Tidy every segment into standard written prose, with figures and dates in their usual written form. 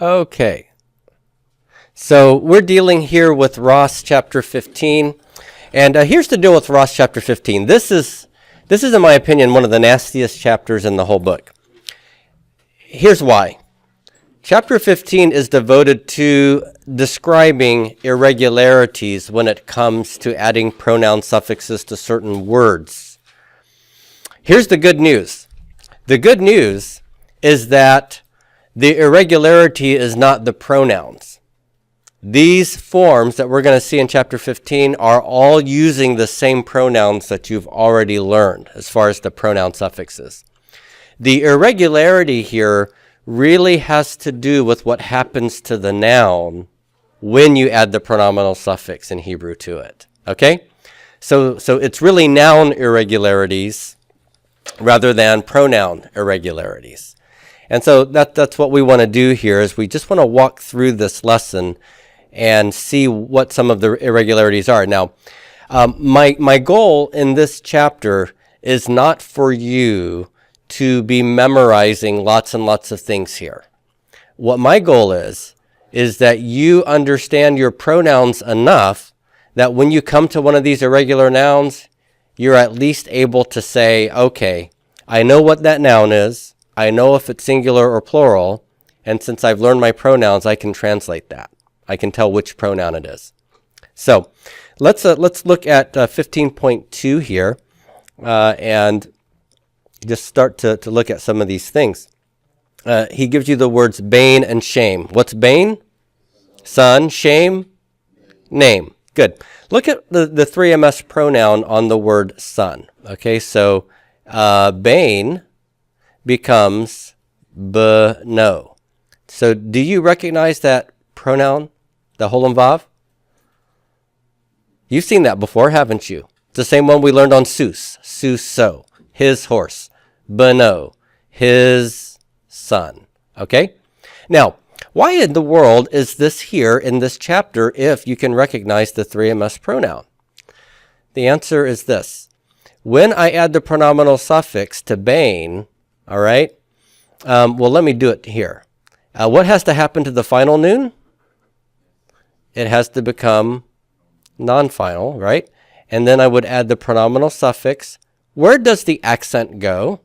Okay. So we're dealing here with Ross chapter 15. And here's the deal with Ross chapter 15. This is, in my opinion, one of the nastiest chapters in the whole book. Here's why. Chapter 15 is devoted to describing irregularities when it comes to adding pronoun suffixes to certain words. Here's the good news. The good news is that the irregularity is not the pronouns. These forms that we're going to see in chapter 15 are all using the same pronouns that you've already learned as far as the pronoun suffixes. The irregularity here really has to do with what happens to the noun when you add the pronominal suffix in Hebrew to it. Okay? So it's really noun irregularities rather than pronoun irregularities. And so that's what we want to do here is we just want to walk through this lesson and see what some of the irregularities are. Now, my goal in this chapter is not for you to be memorizing lots and lots of things here. What my goal is that you understand your pronouns enough that when you come to one of these irregular nouns, you're at least able to say, okay, I know what that noun is. I know if it's singular or plural. And since I've learned my pronouns, I can translate that. I can tell which pronoun it is. So let's look at 15.2 here and just start to look at some of these things. He gives you the words bane and shame. What's bane? Son. Shame? Name. Good. Look at the 3ms pronoun on the word son. Okay, so bane becomes bno. So do you recognize that pronoun, the Holam Vav? You've seen that before, haven't you? It's the same one we learned on Sus. Suso, his horse. Bano, his son. Okay? Now, why in the world is this here in this chapter if you can recognize the 3ms pronoun? The answer is this. When I add the pronominal suffix to bane, all right, well, let me do it here. What has to happen to the final noon? It has to become non-final, right? And then I would add the pronominal suffix. Where does the accent go?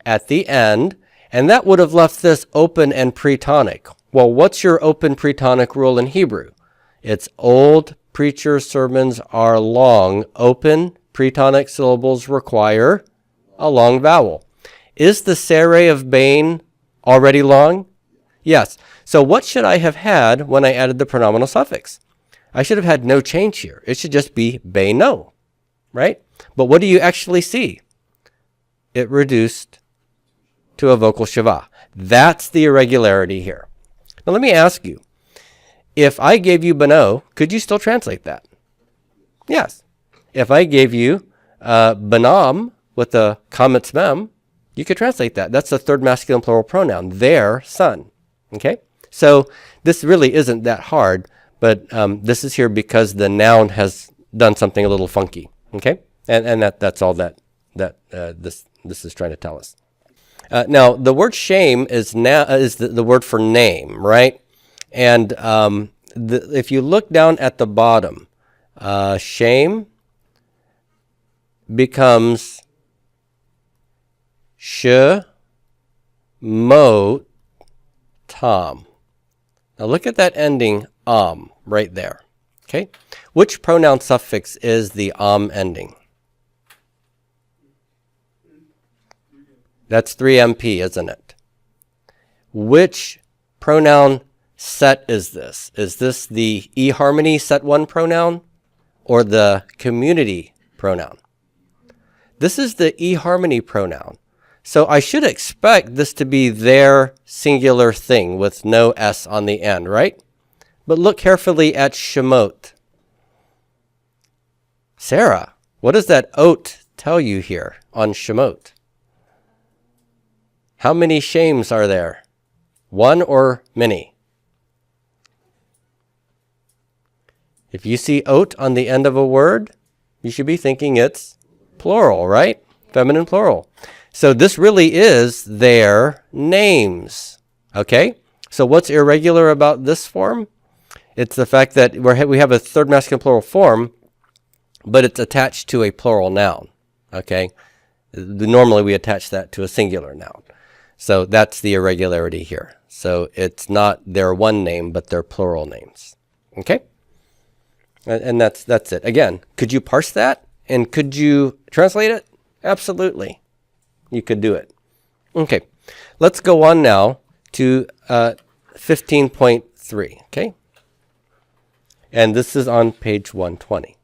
At the end. And that would have left this open and pretonic. Well, what's your open pretonic rule in Hebrew? It's old preacher sermons are long. Open pretonic syllables require a long vowel. Is the sere of bane already long? Yes. So what should I have had when I added the pronominal suffix? I should have had no change here. It should just be beno, right? But what do you actually see? It reduced to a vocal shava. That's the irregularity here. Now let me ask you, if I gave you beno, could you still translate that? Yes. If I gave you benam with the kametz mem, you could translate that. That's the third masculine plural pronoun, their son. Okay? So this really isn't that hard, but this is here because the noun has done something a little funky. Okay? And that's all that this is trying to tell us. Now, the word shame is the word for name, right? And if you look down at the bottom, shame becomes shemot tam. Now look at that ending right there. Okay? Which pronoun suffix is the ending? That's 3MP, isn't it? Which pronoun set is this? Is this the eHarmony set 1 pronoun or the community pronoun? This is the eHarmony pronoun. So I should expect this to be their singular thing with no S on the end, right? But look carefully at Shemot. Sarah, what does that oat tell you here on Shemot? How many shames are there? One or many? If you see oat on the end of a word, you should be thinking it's plural, right? Feminine plural. So this really is their names. Okay? So what's irregular about this form? It's the fact that we have a third masculine plural form, but it's attached to a plural noun. Okay? Normally we attach that to a singular noun. So that's the irregularity here. So it's not their one name, but their plural names. Okay? And that's it. Again, could you parse that? And could you translate it? Absolutely. You could do it. Okay. Let's go on now to 15.3. Okay? And this is on page 120.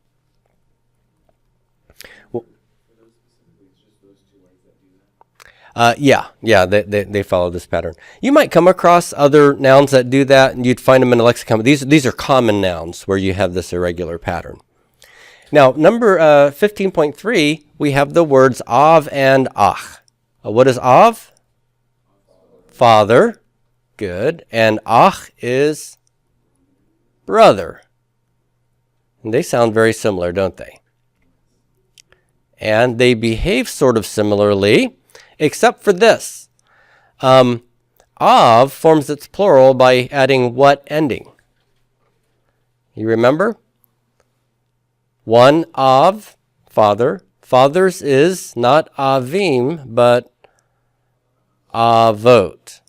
Yeah, they follow this pattern. You might come across other nouns that do that, and you'd find them in the lexicon. These are common nouns where you have this irregular pattern. Now, number 15.3, we have the words av and ach. What is av? Father. Good. And ach is brother. And they sound very similar, don't they? And they behave sort of similarly, except for this. Av forms its plural by adding what ending? You remember? One av, father. Father's is not avim, but avot.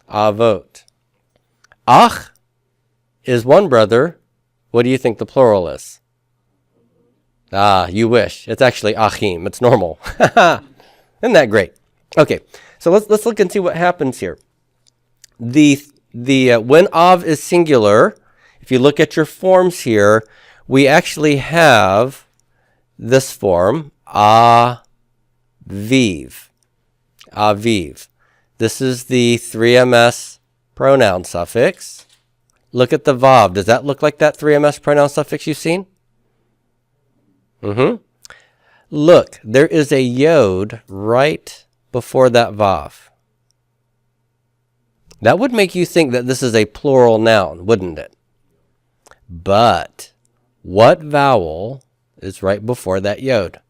Avot. Ach is one brother. What do you think the plural is? Ah, you wish. It's actually achim. It's normal. Isn't that great? Okay, so let's look and see what happens here. When av is singular, if you look at your forms here, we actually have this form, aviv. Aviv. This is the 3ms pronoun suffix. Look at the vav. Does that look like that 3ms pronoun suffix you've seen? Look, there is a yod right before that vav. That would make you think that this is a plural noun, wouldn't it? But what vowel is right before that yod?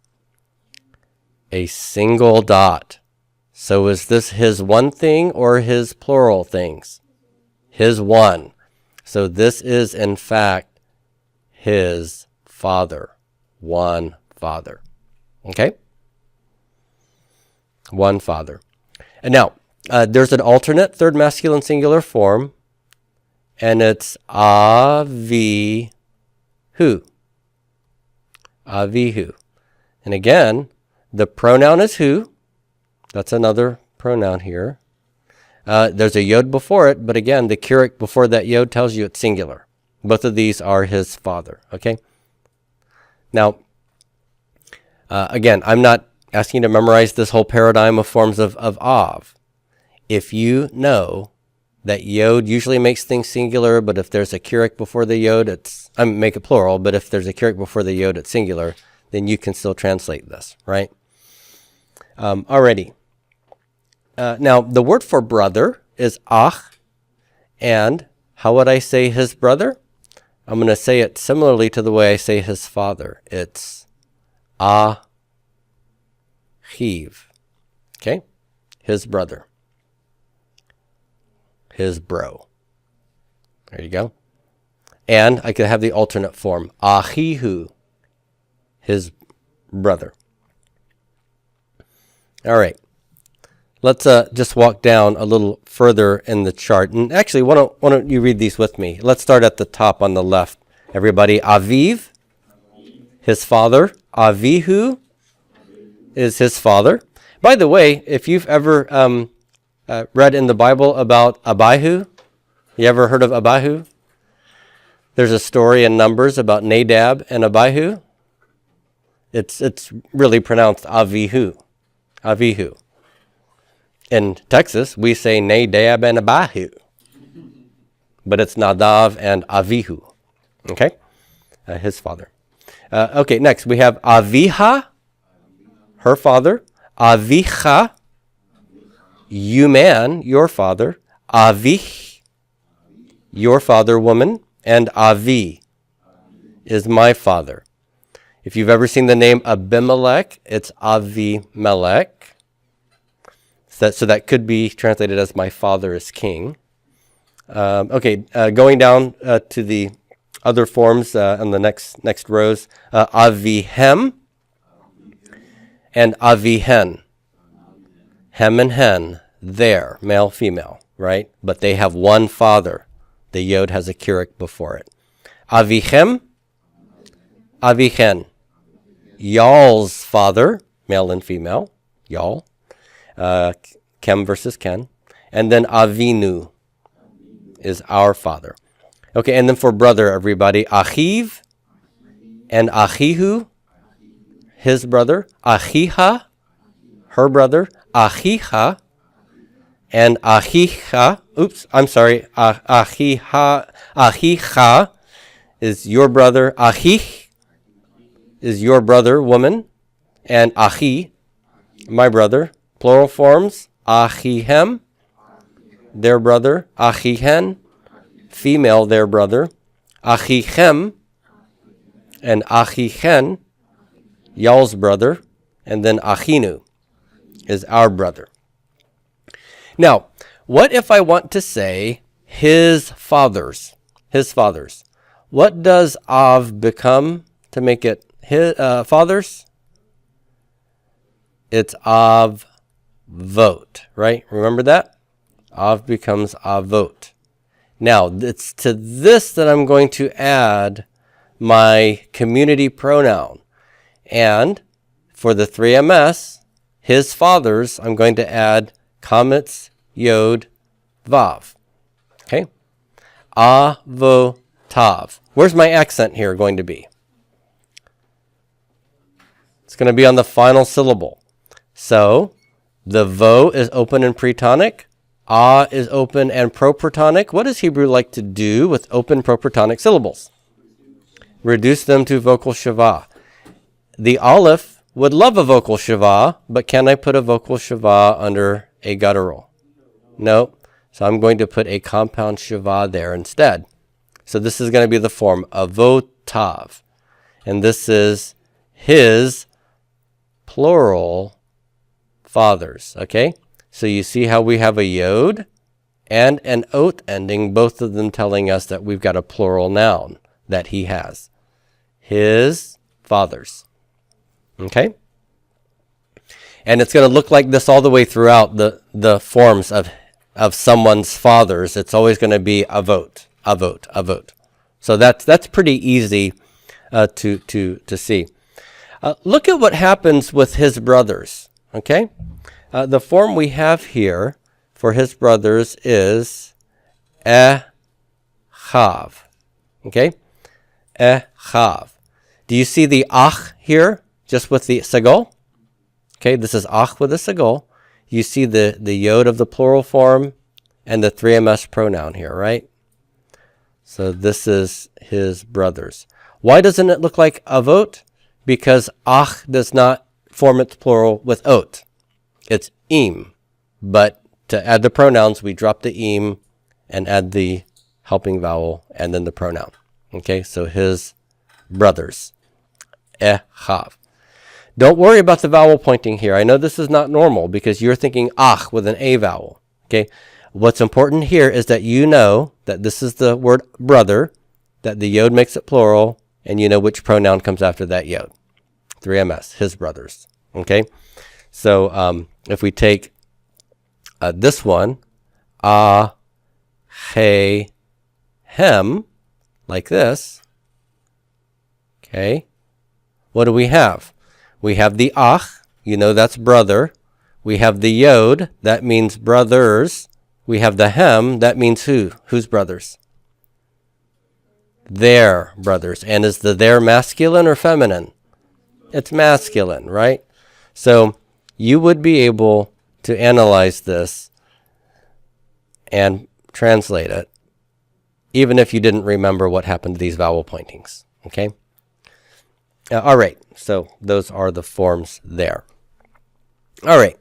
A single dot. So is this his one thing or his plural things? His one. So this is, in fact, his father. One father. Okay? One father. And now, there's an alternate third masculine singular form, and it's avihu. Avihu. And again, the pronoun is who. That's another pronoun here. There's a yod before it, but again, the Keurig before that yod tells you it's singular. Both of these are his father, okay? Now, again, I'm not asking you to memorize this whole paradigm of forms of av. If you know that yod usually makes things singular, but if there's a Keurig before the yod, make it plural, but if there's a Keurig before the yod, it's singular, then you can still translate this, right? Alrighty. Now, the word for brother is ach, and how would I say his brother? I'm going to say it similarly to the way I say his father. It's achiv. Okay? His brother. His bro. There you go. And I could have the alternate form, achihu, his brother. All right. Let's just walk down a little further in the chart. And actually, why don't you read these with me? Let's start at the top on the left. Everybody, Aviv, his father. Avihu is his father. By the way, if you've ever read in the Bible about Abihu, you ever heard of Abihu? There's a story in Numbers about Nadab and Abihu. It's really pronounced Avihu. Avihu. In Texas, we say Nadab and Abihu, but it's Nadav and Avihu. Okay? His father. Okay, next we have Aviha, her father. Avicha, you man, your father. Avich, your father, woman. And Avi is my father. If you've ever seen the name Abimelech, it's Avimelech. So that could be translated as my father is king. Going down to the other forms on the next rows, avihem and avihen. Hem and hen, there, male, female, right? But they have one father. The yod has a kirik before it. Avichem, avichen. Y'all's father, male and female, y'all. Kem versus ken. And then avinu is our father. Okay, and then for brother, everybody, achiv and achihu, his brother. Achiha, her brother. Achicha and achicha. Achicha is your brother. Achich is your brother, woman. And achi, my brother. Plural forms. Achihem, their brother. Achihen, female, their brother. Achichem and achichen, y'all's brother. And then achinu is our brother. Now, what if I want to say his fathers? His fathers. What does av become to make it his fathers? It's avot, right? Remember that? Av becomes avot. Now, it's to this that I'm going to add my community pronoun. And for the 3ms, his fathers, I'm going to add kametz, yod, vav. Okay? Avotav. Where's my accent here going to be? It's going to be on the final syllable. So, the vo is open and pretonic. A is open and proprotonic. What does Hebrew like to do with open proprotonic syllables? Reduce them to vocal shava. The aleph would love a vocal shava, but can I put a vocal shava under a guttural? No. So I'm going to put a compound shava there instead. So this is going to be the form avotav. And this is his plural fathers. Okay? So you see how we have a yod and an ot ending, both of them telling us that we've got a plural noun that he has. His fathers. Okay? And it's going to look like this all the way throughout the forms of someone's fathers. It's always going to be avot, avot, avot. So that's pretty easy to see. Look at what happens with his brothers. Okay? The form we have here for his brothers is echav. Okay? Echav. Do you see the ach here, just with the sagol? Okay, this is ach with a sagol. You see the yod of the plural form and the 3ms pronoun here, right? So this is his brothers. Why doesn't it look like avot? Because ach does not form its plural with ot. It's im. But to add the pronouns, we drop the im and add the helping vowel and then the pronoun. Okay, so his brothers. Echav. Don't worry about the vowel pointing here. I know this is not normal because you're thinking ach with an a vowel. Okay, what's important here is that you know that this is the word brother, that the yod makes it plural, and you know which pronoun comes after that yod. 3ms, his brothers. Okay, so if we take this one, he, hem, like this, okay, what do we have? We have the ach, you know that's brother. We have the yod, that means brothers. We have the hem, that means who? Whose brothers? Their brothers. And is the their masculine or feminine? It's masculine, right? So you would be able to analyze this and translate it, even if you didn't remember what happened to these vowel pointings, okay? All right, so those are the forms there. All right,